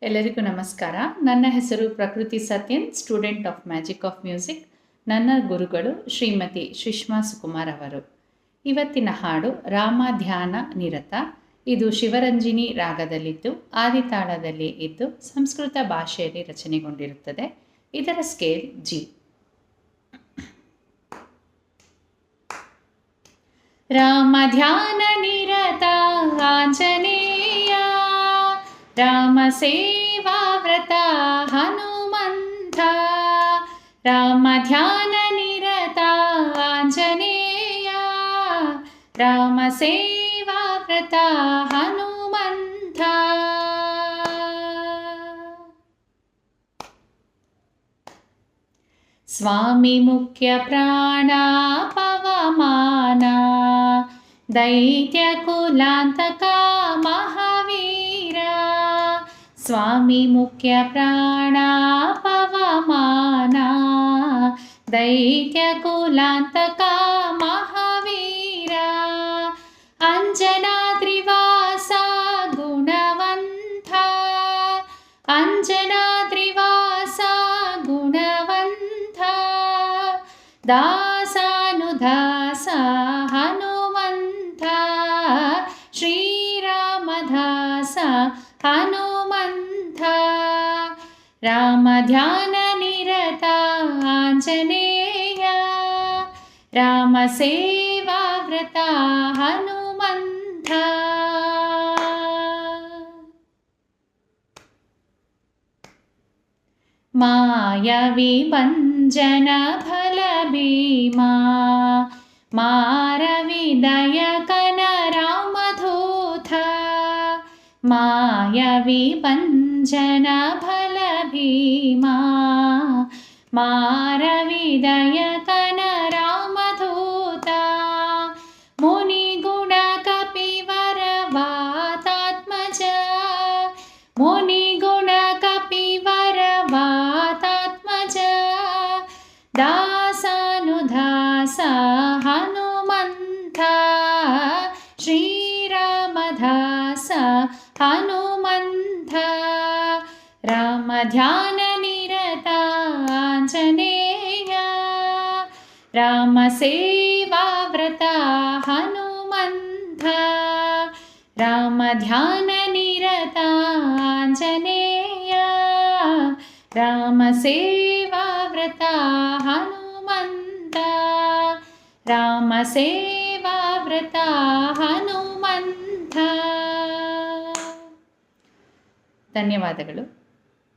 ಎಲ್ಲರಿಗೂ ನಮಸ್ಕಾರ. ನನ್ನ ಹೆಸರು ಪ್ರಕೃತಿ Sathyan, student of magic of music. ನನ್ನ ಗುರುಗಳು ಶ್ರೀಮತಿ ಸುಷ್ಮಾ ಸುಕುಮಾರ್ ಅವರು. ಇವತ್ತಿನ ಹಾಡು ರಾಮ ಧ್ಯಾನ ನಿರತ. ಇದು ಶಿವರಂಜಿನಿ ರಾಗದಲ್ಲಿದ್ದು ಆದಿತಾಳದಲ್ಲಿ ಇದ್ದು ಸಂಸ್ಕೃತ ಭಾಷೆಯಲ್ಲಿ ರಚನೆಗೊಂಡಿರುತ್ತದೆ. ಇದರ ಸ್ಕೇಲ್ ಜಿ. ರಾಮ ಧ್ಯಾನ ನಿರತ ಆಂಜನೇಯ, ರಾಮ ಸೇವಾ ವ್ರತ ಹನುಮಂತ. ರಾಮ ಧ್ಯಾನ ನಿರತ ಆಂಜನೇಯ, ರಾಮ ಸೇವಾ ವ್ರತ ಹನುಮಂತ. ಸ್ವಾಮಿ ಮುಖ್ಯ ಪ್ರಾಣ ಪವಮಾನ, ದೈತ್ಯ ಕುಲಾಂತಕ ಮಹಾವೀರ. ಸ್ವಾಮಿ ಮುಖ್ಯ ಪ್ರಾಣ ಪವಮಾನ, ದೈತ್ಯ ಕುಲಾಂತಕ ಮಹಾವೀರ. ಅಂಜನಾದ್ರಿವಾಸ ಗುಣವಂತ, ಅಂಜನಾದ್ರಿವಾಸ ಗುಣವಂತ. ದಾಸಾನುದಾಸ ಹನುಮಂತ, ಶ್ರೀರಾಮದಾಸ ಹನುಮಂತ. ರಾಮ ಧ್ಯಾನ ನಿರತ ಆಂಜನೇಯ, ರಾಮ ಸೇವಾ ವ್ರತ ಹನುಮಂತ. ಮಾಯವಿ ಭಂಜನ ಫಲ ಭೀಮಾ, ಮಾರವಿದಯಕನ ರಾಮಧೂತ. ಮಾಯವಿ ಭಂಜನ ಫಲ ಭೀಮಾ, ಮಾರವಿದಯಕನ ರಾಮಧೂತ. ಮುನಿಗುಣ ಕಪಿವರ ವಾತಾತ್ಮಜ, ಮುನಿಗುಣ ಕಪಿವರ ವಾತಾತ್ಮಜ. ದಾಸಾನುದಾಸ ಹನುಮಂತ, ಶ್ರೀರಾಮದಾಸ ಹನುಮಂತ. ರಾಮ ಧ್ಯಾನ ನಿರತ ಆಂಜನೇಯ, ರಾಮ ಸೇವಾ ವ್ರತ ಹನುಮಂತ. ರಾಮ ಧ್ಯಾನ ನಿರತ ಆಂಜನೇಯ, ರಾಮ ಸೇವಾ ವ್ರತ ಹನುಮಂತ. ರಾಮ ಸೇವಾ ವ್ರತ ಹನುಮಂತ. ಧನ್ಯವಾದಗಳು.